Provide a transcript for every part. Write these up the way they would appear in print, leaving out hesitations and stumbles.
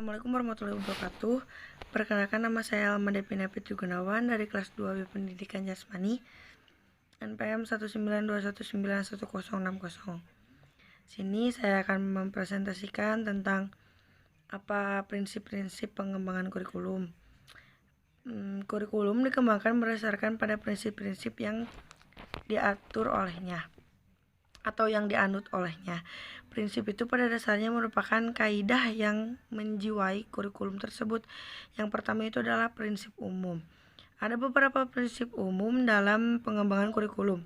Assalamualaikum warahmatullahi wabarakatuh. Perkenalkan, nama saya Alma Devina Fitri Gunawan dari kelas 2B Pendidikan Jasmani NPM 192191060. Sini saya akan mempresentasikan tentang apa prinsip-prinsip pengembangan kurikulum. Kurikulum dikembangkan berdasarkan pada prinsip-prinsip yang diatur olehnya atau yang dianut olehnya. Prinsip itu pada dasarnya merupakan kaidah yang menjiwai kurikulum tersebut. Yang pertama itu adalah prinsip umum. Ada beberapa prinsip umum dalam pengembangan kurikulum.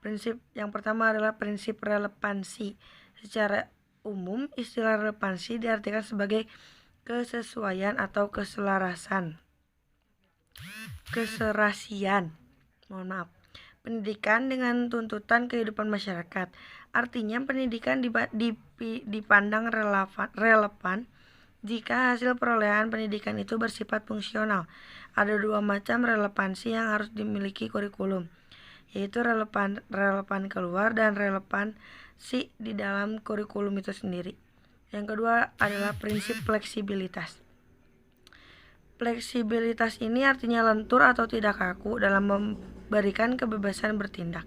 Prinsip yang pertama adalah prinsip relevansi. Secara umum, istilah relevansi diartikan sebagai kesesuaian atau keserasian. Pendidikan dengan tuntutan kehidupan masyarakat. Artinya pendidikan dipandang relevan jika hasil perolehan pendidikan itu bersifat fungsional. Ada dua macam relevansi yang harus dimiliki kurikulum, yaitu relevan keluar dan relevansi di dalam kurikulum itu sendiri. Yang kedua adalah prinsip fleksibilitas. Fleksibilitas ini artinya lentur atau tidak kaku dalam memberikan kebebasan bertindak.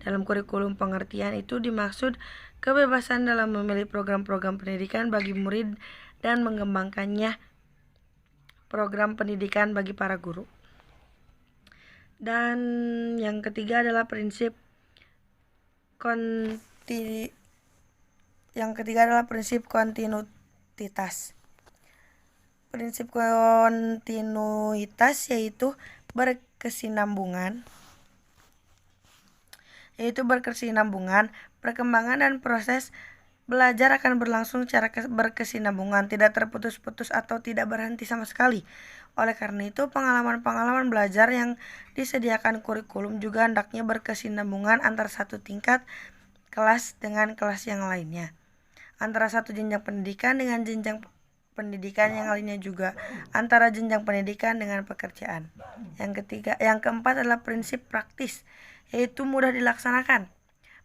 Dalam kurikulum pengertian itu dimaksud kebebasan dalam memilih program-program pendidikan bagi murid dan mengembangkannya program pendidikan bagi para guru. Dan yang ketiga adalah prinsip kontinuitas. Prinsip kontinuitas yaitu berkesinambungan, perkembangan dan proses belajar akan berlangsung secara berkesinambungan, tidak terputus-putus atau tidak berhenti sama sekali. Oleh karena itu, pengalaman-pengalaman belajar yang disediakan kurikulum juga hendaknya berkesinambungan antara satu tingkat kelas dengan kelas yang lainnya, antara satu jenjang pendidikan dengan jenjang pendidikan yang lainnya, juga antara jenjang pendidikan dengan pekerjaan. Yang keempat adalah prinsip praktis, yaitu mudah dilaksanakan,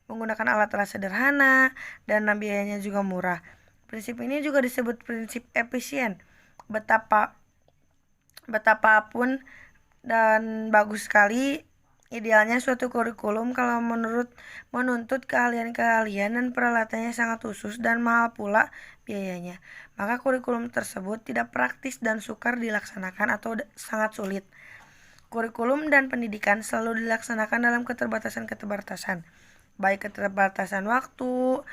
menggunakan alat-alat sederhana dan biayanya juga murah. Prinsip ini juga disebut prinsip efisien. Betapapun dan bagus sekali idealnya suatu kurikulum kalau menuntut keahlian-keahlian dan peralatannya sangat khusus dan mahal pula biayanya, maka kurikulum tersebut tidak praktis dan sukar dilaksanakan atau sangat sulit. Kurikulum dan pendidikan selalu dilaksanakan dalam keterbatasan, baik keterbatasan waktu,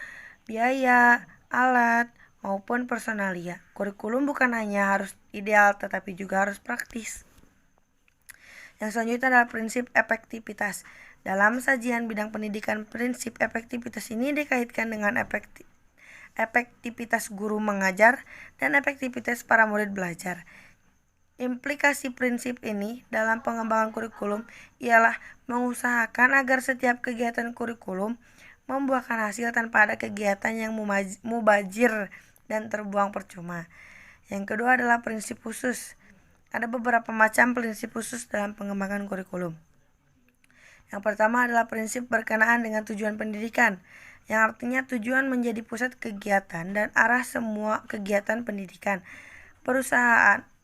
biaya, alat, maupun personalia. Kurikulum bukan hanya harus ideal tetapi juga harus praktis. Yang selanjutnya adalah prinsip efektivitas. Dalam sajian bidang pendidikan, prinsip efektivitas ini dikaitkan dengan efektivitas guru mengajar dan efektivitas para murid belajar. Implikasi prinsip ini dalam pengembangan kurikulum ialah mengusahakan agar setiap kegiatan kurikulum membuahkan hasil tanpa ada kegiatan yang mubazir dan terbuang percuma. Yang kedua adalah prinsip khusus. Ada beberapa macam prinsip khusus dalam pengembangan kurikulum. Yang pertama adalah prinsip berkenaan dengan tujuan pendidikan, yang artinya tujuan menjadi pusat kegiatan dan arah semua kegiatan pendidikan.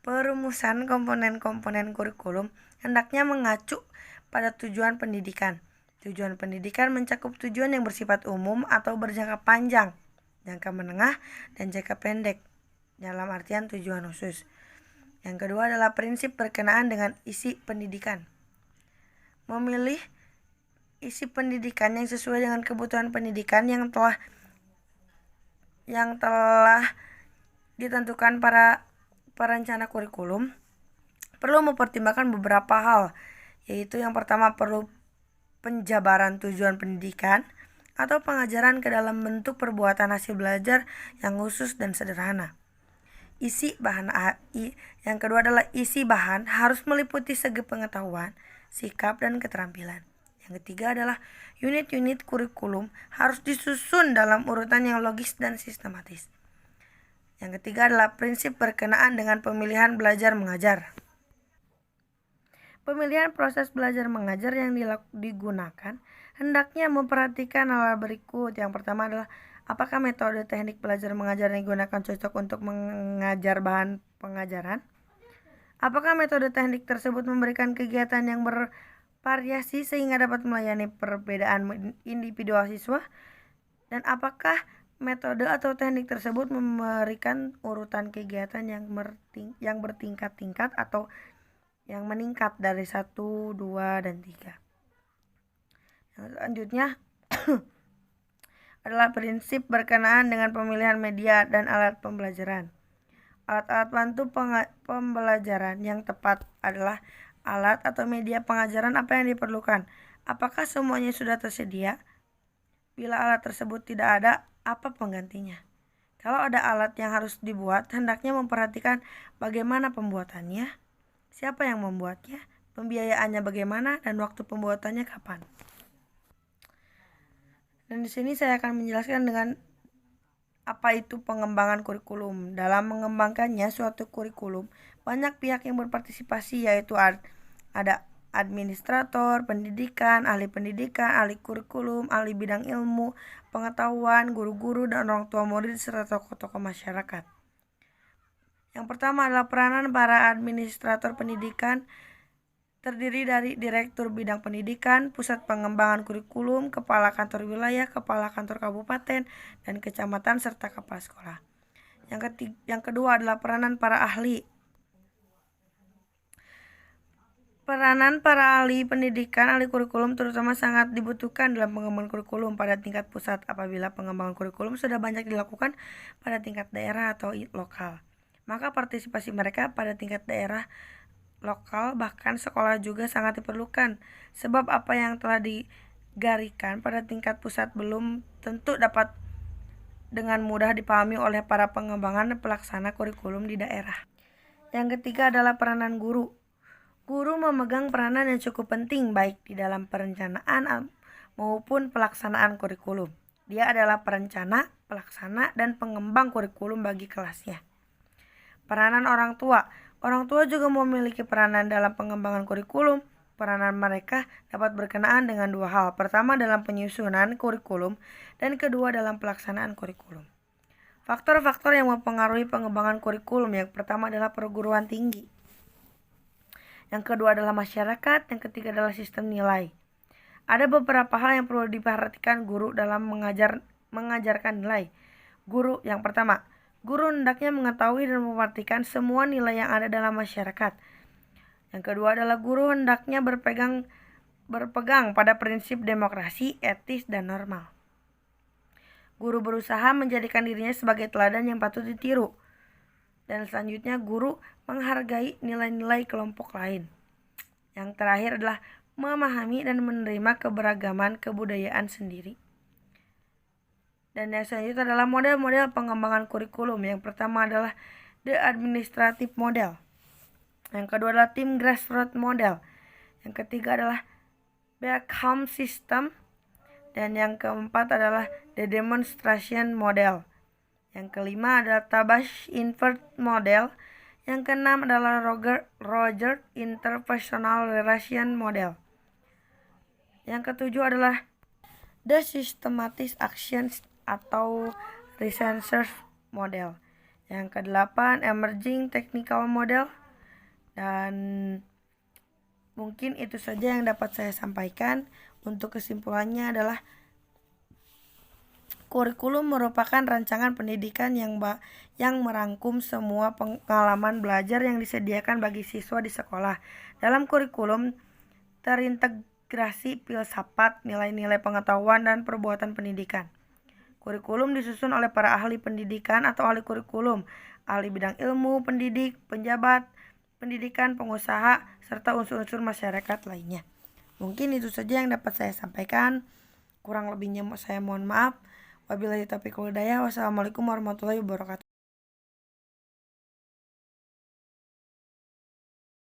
Perumusan komponen-komponen kurikulum hendaknya mengacu pada tujuan pendidikan. Tujuan pendidikan mencakup tujuan yang bersifat umum atau berjangka panjang, jangka menengah, dan jangka pendek, dalam artian tujuan khusus. Yang kedua adalah prinsip berkenaan dengan isi pendidikan. Memilih isi pendidikan yang sesuai dengan kebutuhan pendidikan yang telah ditentukan para perencana kurikulum perlu mempertimbangkan beberapa hal, yaitu yang pertama perlu penjabaran tujuan pendidikan atau pengajaran ke dalam bentuk perbuatan hasil belajar yang khusus dan sederhana. Yang kedua adalah isi bahan harus meliputi segi pengetahuan, sikap, dan keterampilan. Yang ketiga adalah unit-unit kurikulum harus disusun dalam urutan yang logis dan sistematis. Yang ketiga adalah prinsip berkenaan dengan pemilihan belajar mengajar. Pemilihan proses belajar mengajar yang digunakan hendaknya memperhatikan hal berikut. Yang pertama adalah Apakah metode teknik belajar mengajar yang digunakan cocok untuk mengajar bahan pengajaran? Apakah metode teknik tersebut memberikan kegiatan yang bervariasi sehingga dapat melayani perbedaan individual siswa? Dan apakah metode atau teknik tersebut memberikan urutan kegiatan yang bertingkat-tingkat atau yang meningkat dari 1, 2, dan 3? Yang selanjutnya adalah prinsip berkenaan dengan pemilihan media dan alat pembelajaran. Alat-alat bantu pembelajaran yang tepat adalah alat atau media pengajaran apa yang diperlukan. Apakah semuanya sudah tersedia? Bila alat tersebut tidak ada, apa penggantinya? Kalau ada alat yang harus dibuat, hendaknya memperhatikan bagaimana pembuatannya, siapa yang membuatnya, pembiayaannya bagaimana, dan waktu pembuatannya kapan. Dan di sini saya akan menjelaskan dengan apa itu pengembangan kurikulum. Dalam mengembangkannya suatu kurikulum, banyak pihak yang berpartisipasi, yaitu ada administrator pendidikan, ahli kurikulum, ahli bidang ilmu, pengetahuan, guru-guru, dan orang tua murid, serta tokoh-tokoh masyarakat. Yang pertama adalah peranan para administrator pendidikan, terdiri dari direktur bidang pendidikan, pusat pengembangan kurikulum, kepala kantor wilayah, kepala kantor kabupaten dan kecamatan, serta kepala sekolah. Yang kedua adalah peranan para ahli. Peranan para ahli pendidikan, ahli kurikulum terutama sangat dibutuhkan dalam pengembangan kurikulum pada tingkat pusat apabila pengembangan kurikulum sudah banyak dilakukan pada tingkat daerah atau lokal. Maka partisipasi mereka pada tingkat daerah, lokal, bahkan sekolah juga sangat diperlukan, sebab apa yang telah digarikan pada tingkat pusat belum tentu dapat dengan mudah dipahami oleh para pengembangan dan pelaksana kurikulum di daerah. Yang ketiga adalah peranan guru. Guru memegang peranan yang cukup penting baik di dalam perencanaan maupun pelaksanaan kurikulum. Dia adalah perencana, pelaksana, dan pengembang kurikulum bagi kelasnya. Peranan orang tua. Orang tua juga memiliki peranan dalam pengembangan kurikulum. Peranan mereka dapat berkenaan dengan dua hal. Pertama dalam penyusunan kurikulum dan kedua dalam pelaksanaan kurikulum. Faktor-faktor yang mempengaruhi pengembangan kurikulum, yang pertama adalah perguruan tinggi. Yang kedua adalah masyarakat, yang ketiga adalah sistem nilai. Ada beberapa hal yang perlu diperhatikan guru dalam mengajarkan nilai. Guru, yang pertama, guru hendaknya mengetahui dan memperhatikan semua nilai yang ada dalam masyarakat. Yang kedua adalah guru hendaknya berpegang pada prinsip demokrasi, etis, dan normal. Guru berusaha menjadikan dirinya sebagai teladan yang patut ditiru. Dan selanjutnya guru menghargai nilai-nilai kelompok lain. Yang terakhir adalah memahami dan menerima keberagaman kebudayaan sendiri. Dan yang selanjutnya adalah model-model pengembangan kurikulum. Yang pertama adalah the administrative model. Yang kedua adalah tim grassroots model. Yang ketiga adalah Beacom system. Dan yang keempat adalah the demonstration model. Yang kelima adalah Tabash invert model. Yang keenam adalah Roger interpersonal relation model. Yang ketujuh adalah the systematic actions atau research model. Yang kedelapan emerging technical model. Dan mungkin itu saja yang dapat saya sampaikan. Untuk kesimpulannya adalah kurikulum merupakan rancangan pendidikan yang merangkum semua pengalaman belajar yang disediakan bagi siswa di sekolah. Dalam kurikulum terintegrasi filsafat, nilai-nilai pengetahuan, dan perbuatan pendidikan. Kurikulum disusun oleh para ahli pendidikan atau ahli kurikulum, ahli bidang ilmu, pendidik, penjabat pendidikan, pengusaha, serta unsur-unsur masyarakat lainnya. Mungkin itu saja yang dapat saya sampaikan. Kurang lebihnya saya mohon maaf. Wabillahi taufiq wal hidayah. Wassalamualaikum warahmatullahi wabarakatuh.